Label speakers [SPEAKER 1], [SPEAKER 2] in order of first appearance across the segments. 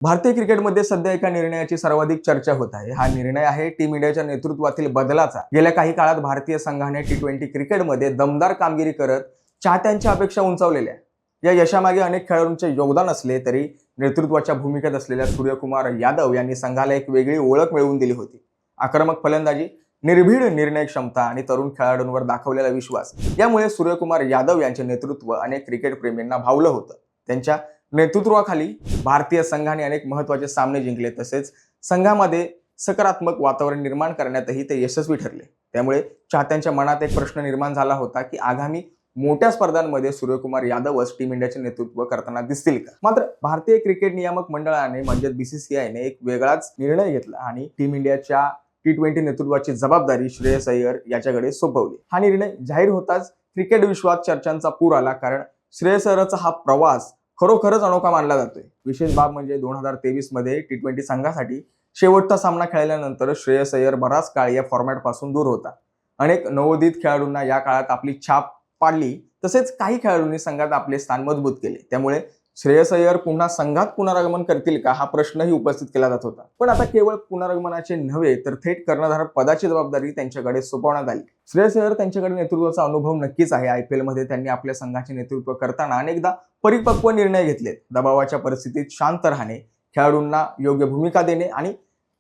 [SPEAKER 1] भारतीय क्रिकेटमध्ये सध्या एका निर्णयाची सर्वाधिक चर्चा होत आहे। हा निर्णय आहे टीम इंडियाच्या नेतृत्वातील बदलाचा। गेल्या काही काळात भारतीय संघाने टी20 क्रिकेटमध्ये दमदार कामगिरी करत चाहत्यांच्या अपेक्षा उंचावलेल्या। या यशामागे अनेक खेळाडूंचे योगदान असले तरी नेतृत्वाच्या भूमिकेत असलेल्या सूर्यकुमार यादव यांनी संघाला एक वेगळी ओळख मिळवून दिली होती। आक्रमक फलंदाजी, निर्भीड निर्णय क्षमता आणि तरुण खेळाडूंवर दाखवलेला विश्वास यामुळे सूर्यकुमार यादव यांचे नेतृत्व अनेक क्रिकेट प्रेमींना भावलं होतं। त्यांच्या नेतृत्वाखाली भारतीय संघाने अनेक महत्त्वाचे सामने जिंकले, तसेच संघामध्ये सकारात्मक वातावरण निर्माण करण्यातही ते यशस्वी ठरले। त्यामुळे चाहत्यांच्या मनात एक प्रश्न निर्माण झाला होता की आगामी मोठ्या स्पर्धांमध्ये सूर्यकुमार यादवच टीम इंडियाचे नेतृत्व करताना दिसतील का। मात्र भारतीय क्रिकेट नियामक मंडळाने म्हणजे बीसीसीआयने एक वेगळाच निर्णय घेतला आणि टीम इंडियाच्या टी20 नेतृत्वाची जबाबदारी श्रेयस अय्यर याच्याकडे सोपवली। हा निर्णय जाहीर होताच क्रिकेट विश्वात चर्चांचा पूर आला, कारण श्रेयस अय्यरचा हा प्रवास खरोखरच अनोखा मानला जातोय। विशेष बाब म्हणजे 2023 मध्ये टी20 संघासाठी शेवटचा सामना खेळल्यानंतर श्रेयस अय्यर बराच काळ या फॉर्मॅट पासून दूर होता। अनेक नवोदित खेळाडूंना या काळात आपली छाप पाडली, तसेच काही खेळाडूंनी संघात आपले स्थान मजबूत केले। त्यामुळे श्रेयस अय्यर पुन्हा संघात पुनरागमन करतील का हा प्रश्नही उपस्थित केला जात होता। पण आता केवळ पुनरागमनाचे नव्हे तर थेट कर्णधार पदाची जबाबदारी त्यांच्याकडे सोपवण्यात आली। श्रेयस अय्यर त्यांच्याकडे नेतृत्वाचा अनुभव नक्कीच आहे। आयपीएल मध्ये त्यांनी आपल्या संघाचे नेतृत्व करताना अनेकदा परिपक्व निर्णय घेतले। दबावाच्या परिस्थितीत शांत राहणे, खेळाडूंना योग्य भूमिका देणे आणि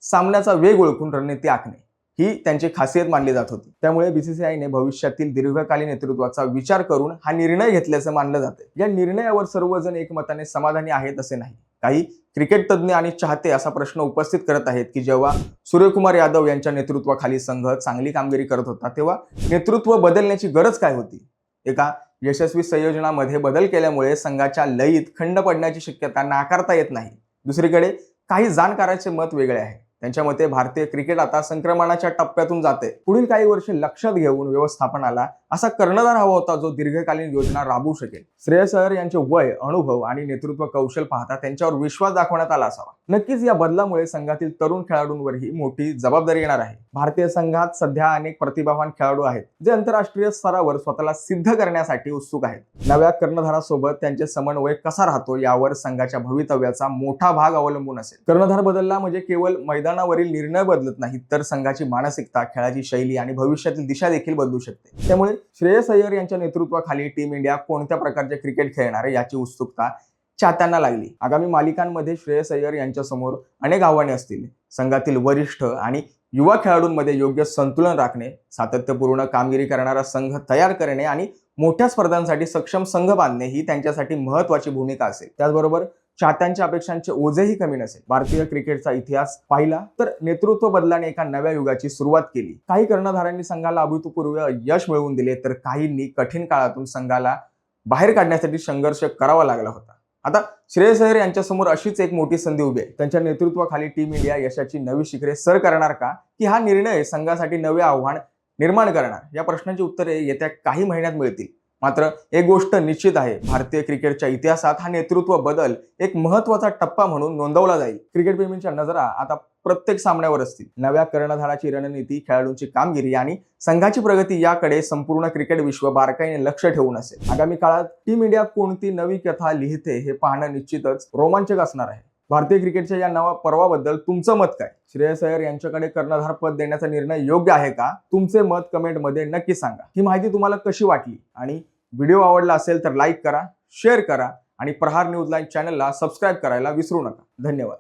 [SPEAKER 1] सामन्याचा वेग ओळखून रणनीती आखणे ही त्यांची खासियत मानली जात होती। त्यामुळे बीसीसीआयने भविष्यातील दीर्घकालीन नेतृत्वाचा विचार करून हा निर्णय घेतल्याचं मानलं जाते। या निर्णयावर सर्वजण एकमताने समाधानी आहेत असे नाही। काही क्रिकेट तज्ञ आणि चाहते असा प्रश्न उपस्थित करत आहेत की जेव्हा सूर्यकुमार यादव यांच्या नेतृत्वाखाली संघ चांगली कामगिरी करत होता तेव्हा नेतृत्व बदलण्याची गरज काय होती। एका यशस्वी संयोजनामध्ये बदल केल्यामुळे संघाच्या लयीत खंड पडण्याची शक्यता नाकारता येत नाही। दुसरीकडे काही जाणकारांचे मत वेगळे आहे। त्यांच्या मते भारतीय क्रिकेट आता संक्रमणाच्या टप्प्यातून जाते। पुढील काही वर्षे लक्षात घेऊन व्यवस्थापनाला असा कर्णधार हवा होता जो दीर्घकालीन योजना राबवू शकेल। श्रेयस अय्यर यांचे वय, अनुभव आणि नेतृत्व कौशल पाहता त्यांच्यावर विश्वास दाखवण्यात आला असावा। नक्कीच या बदलामुळे संघातील तरुण खेळाडूंवरही मोठी जबाबदारी येणार आहे। भारतीय संघात सध्या अनेक प्रतिभावान खेळाडू आहेत जे आंतरराष्ट्रीय स्तरावर स्वतःला सिद्ध करण्यासाठी उत्सुक आहेत। नव्या कर्णधारासोबत त्यांचे समन्वय कसा राहतो यावर संघाच्या भवितव्याचा मोठा भाग अवलंबून असेल। कर्णधार बदलला म्हणजे केवळ मैदानावरील निर्णय बदलत नाहीत तर संघाची मानसिकता, खेळाची शैली आणि भविष्यातील दिशा देखील बदलू शकते। त्यामुळे श्रेयस अय्यर यांच्या नेतृत्वाखाली टीम इंडिया कोणत्या प्रकारचे क्रिकेट खेळणार याची उत्सुकता चाहत्यांना लागली। आगामी मालिकांमध्ये श्रेयस अय्यर यांच्या समोर अनेक आव्हाने असतील। संघातील वरिष्ठ आणि युवा खेळाडूंमध्ये योग्य संतुलन राखणे, सातत्यपूर्ण कामगिरी करणारा संघ तयार करणे आणि मोठ्या स्पर्धांसाठी सक्षम संघ बांधणे ही त्यांच्यासाठी महत्त्वाची भूमिका असेल। त्याचबरोबर चाहत्यांच्या अपेक्षांचे ओझेही कमी नसेल। भारतीय क्रिकेटचा इतिहास पाहिला तर नेतृत्व बदलाने एका नव्या युगाची सुरुवात केली। काही कर्णधारांनी संघाला अभूतपूर्व यश मिळवून दिले तर काहींनी कठीण काळातून संघाला बाहेर काढण्यासाठी संघर्ष करावा लागला होता। आता श्रेयस अय्यर यांच्यासमोर अशीच एक मोठी संधी उभी आहे। त्यांच्या नेतृत्वाखाली टीम इंडिया यशाची नवी शिखरे सर करणार का, की हा निर्णय संघासाठी नवे आव्हान निर्माण करणार, या प्रश्नांची उत्तरे येत्या काही महिन्यात मिळतील। मात्र एक गोष्ट निश्चित आहे, भारतीय क्रिकेटच्या इतिहासात हा नेतृत्व बदल एक महत्त्वाचा टप्पा म्हणून नोंदवला जाईल। क्रिकेट प्रेमींच्या नजरा आता प्रत्येक सामन्यावर असतील। नव्या कर्णधाराची रणनीती, खेळाडूंची कामगिरी आणि संघाची प्रगती याकडे संपूर्ण क्रिकेट विश्व बारकाईने लक्ष ठेवून असेल। आगामी काळात टीम इंडिया कोणती नवी कथा लिहिते हे पाहणं निश्चितच रोमांचक असणार आहे। भारतीय क्रिकेटच्या या नव्या पर्वाबद्दल तुमचं मत काय? श्रेयस अय्यर यांच्याकडे कर्णधार पद देण्याचा निर्णय योग्य आहे का? तुमचे मत कमेंटमध्ये नक्की सांगा। ही माहिती तुम्हाला कशी वाटली आणि व्हिडिओ आवडला असेल तर लाईक करा, शेअर करा आणि प्रहार न्यूज लाईव्ह चॅनलला सबस्क्राईब करायला विसरू नका। धन्यवाद।